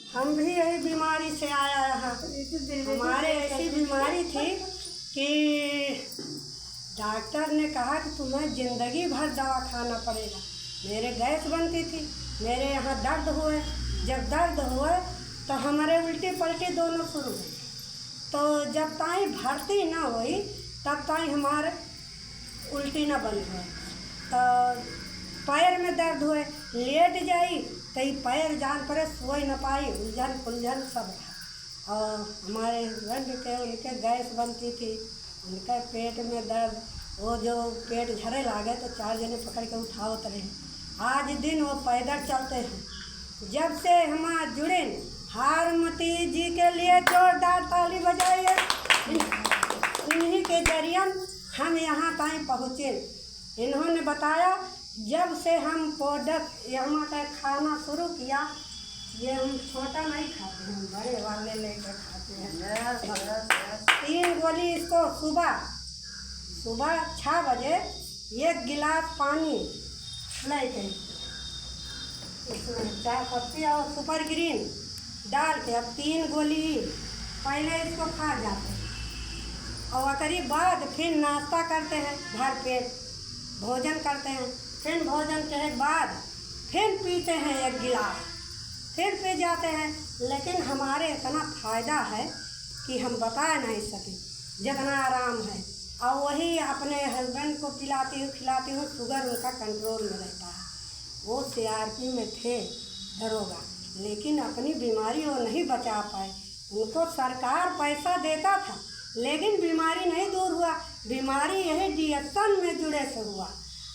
हम भी यही बीमारी से आया है। हमारे ऐसी बीमारी थी कि डॉक्टर ने कहा कि तुम्हें ज़िंदगी भर दवा खाना पड़ेगा। मेरे गैस बनती थी, मेरे यहाँ दर्द हुए। जब दर्द हुए तो हमारे उल्टी पलटी दोनों शुरू हुई। तो जब ताई भर्ती ना हुई तब ताई हमारे उल्टी ना बंद हुए। तो पैर में दर्द हुए, लेट जाई तो ये पैर जान पड़े, सोई न पाई, उलझन फुलझन सब रहा। और हमारे हस्बैंड के उनके गैस बनती थी, उनके पेट में दर्द, वो जो पेट झरे लागे तो 4 जने पकड़ के उठावत रहे। आज दिन वो पैदल चलते हैं। जब से हम जुड़े, हारमती जी के लिए जोरदार ताली बजाइए। इन्हीं के जरिए हम यहाँ ताईं पहुँचे। इन्होंने बताया, जब से हम प्रोडक्ट यहाँ का खाना शुरू किया, ये हम छोटा नहीं खाते हैं, बड़े वाले लेकर खाते हैं। 3 गोली इसको सुबह 6 बजे 1 गिलास पानी लेके इसमें चाय पत्ती और सुपर ग्रीन डाल के अब 3 गोली पहले इसको खा जाते हैं। और करीब बाद फिर नाश्ता करते हैं, भर पेट भोजन करते हैं। फिर भोजन के बाद फिर पीते हैं 1 गिलास, फिर पी जाते हैं। लेकिन हमारे इतना फ़ायदा है कि हम बता नहीं सके जितना आराम है। और वही अपने हस्बैंड को खिलाती हूँ। शुगर उनका कंट्रोल में रहता है। वो CRP में थे दरोगा, लेकिन अपनी बीमारी वो नहीं बचा पाए। उनको सरकार पैसा देता था, लेकिन बीमारी नहीं दूर हुआ। बीमारी यही DSN में जुड़े से हुआ।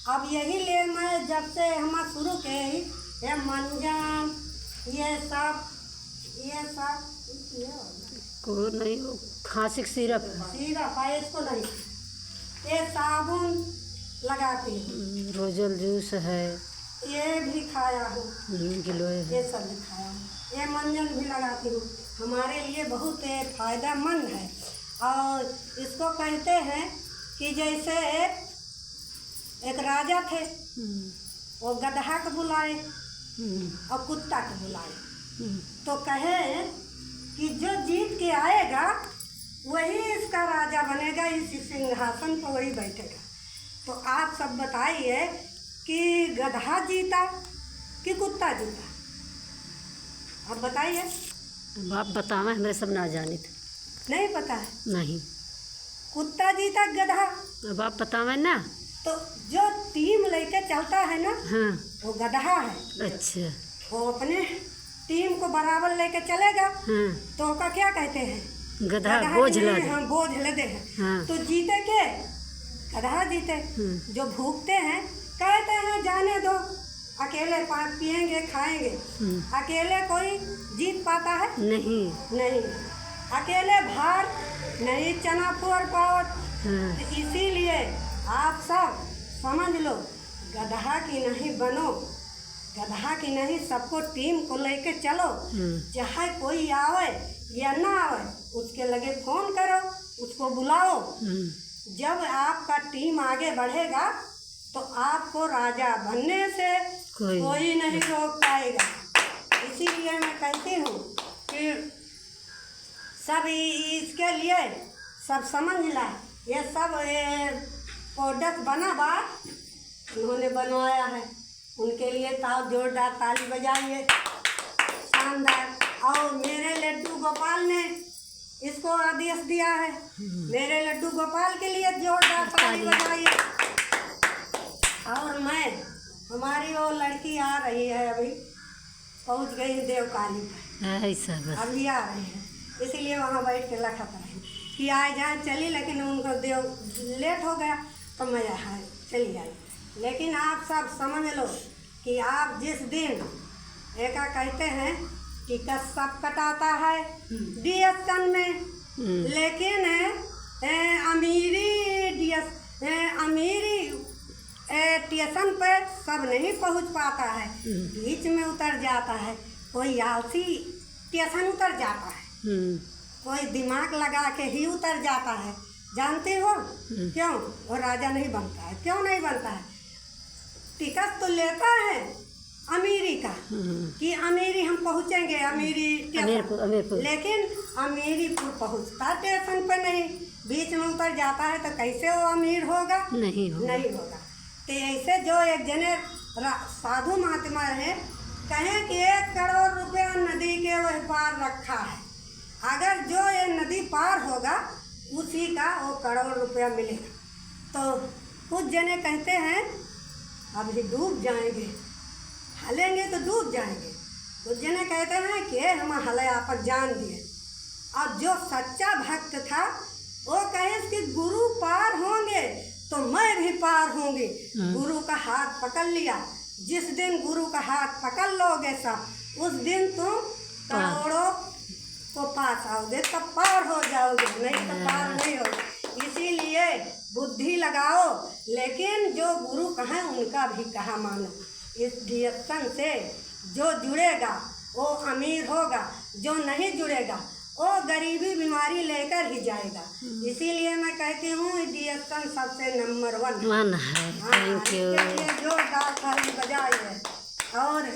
अब यही ले मैं जब से हम शुरू के ये मंजन ये सब को नहीं, वो खांसी का सिरप है, इसको नहीं, ये साबुन लगाती हूँ। रोजल जूस है, ये भी खाया हूँ, गिलोय है, ये सब भी खाया हूँ। ये मंजन भी लगाती हूँ। हमारे लिए बहुत फ़ायदेमंद है। और इसको कहते हैं कि जैसे एक राजा थे, वो गधा को बुलाए और कुत्ता को बुलाए। तो कहे कि जो जीत के आएगा वही इसका राजा बनेगा, इस सिंहासन पर वही बैठेगा। तो आप सब बताइए कि गधा जीता कि कुत्ता जीता? आप बताइए। आप बतावे, हमारे सब ना जाने थे। नहीं पता है? नहीं। कुत्ता जीता गधा? अब आप बतावे ना। तो जो टीम लेके चलता है ना, हाँ, वो गधा है। अच्छा। वो अपने टीम को बराबर लेके चलेगा। हाँ, तो उसका क्या कहते हैं? गधा बोझ ला दे। हम बोझ लेते हैं। हाँ। तो जीते के गधा जीते। जो भूखते हैं कहते हैं जाने दो, अकेले पिएंगे खाएंगे। अकेले कोई जीत पाता है? नहीं। अकेले भार नहीं चना फोड़ पाओ। तो इसीलिए आप सब समझ लो, गधा की नहीं बनो, गधा की नहीं, सबको टीम को लेके चलो। चाहे कोई आवे या ना आवे, उसके लगे फोन करो, उसको बुलाओ। जब आपका टीम आगे बढ़ेगा तो आपको राजा बनने से कोई नहीं रोक पाएगा। इसीलिए मैं कहती हूँ कि सब इसके लिए सब समझ ला। ये सब प्रोडक्ट बना उन्होंने बनवाया है, उनके लिए जोरदार ताली बजाइए। शानदार। और मेरे लड्डू गोपाल ने इसको आदेश दिया है। मेरे लड्डू गोपाल के लिए जोरदार ताली बजाइए। और हमारी वो लड़की आ रही है, अभी पहुंच गई देवकाली पर, अभी आ रही है। इसीलिए वहाँ बैठ के लखत रही कि आए जाए चली, लेकिन उनको लेट हो गया तो मैं यहाँ चली आई। लेकिन आप सब समझ लो कि आप जिस दिन एका कहते हैं टिकट सब कटाता है DSN में, लेकिन अमीरी स्टेशन पर सब नहीं पहुंच पाता है, बीच में उतर जाता है। कोई आलसी स्टेशन उतर जाता है, कोई दिमाग लगा के ही उतर जाता है। जानते हो क्यों? वो राजा नहीं बनता है। क्यों नहीं बनता है? टिकट तो लेता है अमीरी का कि अमीरी हम पहुँचेंगे अमीरी अमीरपुर। लेकिन अमीरीपुर पहुँचता स्टेशन पर नहीं, बीच में उतर जाता है तो कैसे वो अमीर होगा? नहीं होगा। तो ऐसे जो एक जने साधु महात्मा है कहें कि 1 करोड़ रुपया नदी के वह पार रखा है, अगर जो ये नदी पार होगा उसी का वो करोड़ रुपया मिलेगा। तो कुछ जने कहते हैं अभी डूब जाएंगे, हलेंगे तो डूब जाएंगे। कुछ जने कहते हैं कि हम हलया पर जान दिए। और जो सच्चा भक्त था वो कहे कि गुरु पार होंगे तो मैं भी पार होंगी। गुरु का हाथ पकड़ लिया, जिस दिन गुरु का हाथ पकड़ लोगे सब उस दिन तुम करोड़ों को पास आओगे, तब पार हो जाओगे, नहीं तो पार नहीं होगे। इसीलिए बुद्धि लगाओ, लेकिन जो गुरु कहें उनका भी कहा मानो। इस डिएक्शन से जो जुड़ेगा वो अमीर होगा, जो नहीं जुड़ेगा वो गरीबी बीमारी लेकर ही जाएगा। इसीलिए मैं कहती हूँ डिएक्शन सबसे नंबर 1 है। Thank you. जोरदार ताली बजाइए। और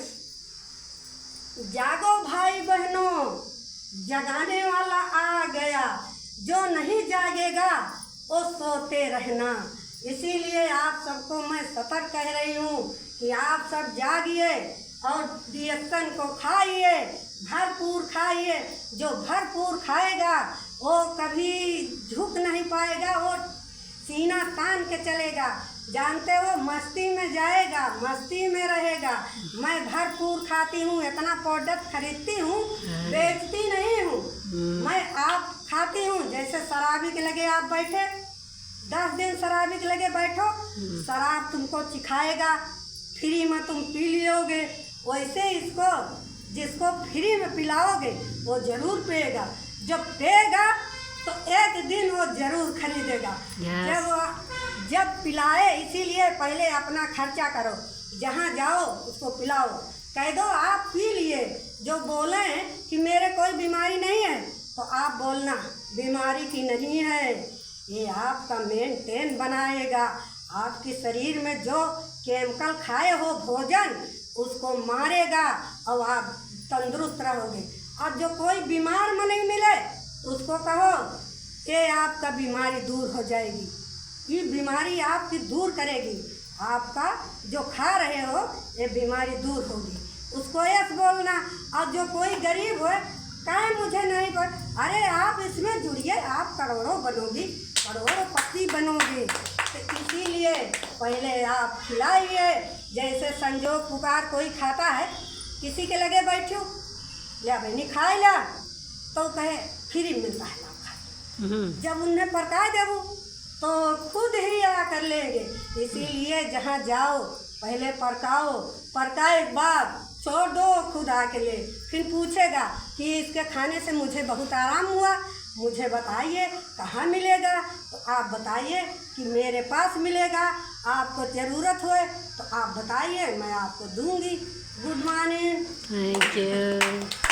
जागो भाई बहनों, जगाने वाला आ गया, जो नहीं जागेगा वो सोते रहना। इसीलिए आप सबको मैं सतर्क कह रही हूँ कि आप सब जागिए और डिएक्शन को खाइए, भरपूर खाइए। जो भरपूर खाएगा वो कभी झुक नहीं पाएगा, वो सीना तान के चलेगा। जानते हो, मस्ती में जाएगा, मस्ती में रहेगा। मैं भरपूर खाती हूँ, इतना प्रोडक्ट खरीदती हूँ, बेचती नहीं हूँ। मैं आप खाती हूँ। जैसे शराबी के लगे आप बैठे 10 दिन शराबी के लगे बैठो, शराब तुमको चिखाएगा, फ्री में तुम पी लियोगे। वैसे इसको जिसको फ्री में पिलाओगे वो जरूर पिएगा। जब पिएगा तो एक दिन वो जरूर खरीदेगा। जब पिलाए, इसीलिए पहले अपना खर्चा करो, जहाँ जाओ उसको पिलाओ। कह दो आप पी लिए, जो बोले कि मेरे कोई बीमारी नहीं है तो आप बोलना बीमारी की नहीं है, ये आपका मेंटेन बनाएगा। आपके शरीर में जो केमिकल खाए हो भोजन उसको मारेगा और आप तंदुरुस्त रहोगे। और जो कोई बीमार में नहीं मिले उसको कहो कि आपका बीमारी दूर हो जाएगी, ये बीमारी आपकी दूर करेगी, आपका जो खा रहे हो ये बीमारी दूर होगी, उसको यस बोलना। और जो कोई गरीब हो कहे मुझे नहीं पर, अरे आप इसमें जुड़िए, आप करोड़ों बनोगी, करोड़पति बनोगी। तो इसीलिए पहले आप खिलाइए। जैसे संजोग पुकार कोई खाता है, किसी के लगे बैठो या बहनी खाए ला तो कहे फ्री मिलता है ना खा। जब उन्हें परकाए देवो तो खुद ही आकर लेंगे। इसीलिए जहाँ जाओ पहले परकाओ, परकाए बाद छोड़ दो, खुद आके ले। फिर पूछेगा कि इसके खाने से मुझे बहुत आराम हुआ, मुझे बताइए कहाँ मिलेगा। तो आप बताइए कि मेरे पास मिलेगा, आपको ज़रूरत हो तो आप बताइए, मैं आपको दूंगी। Good morning. Thank you.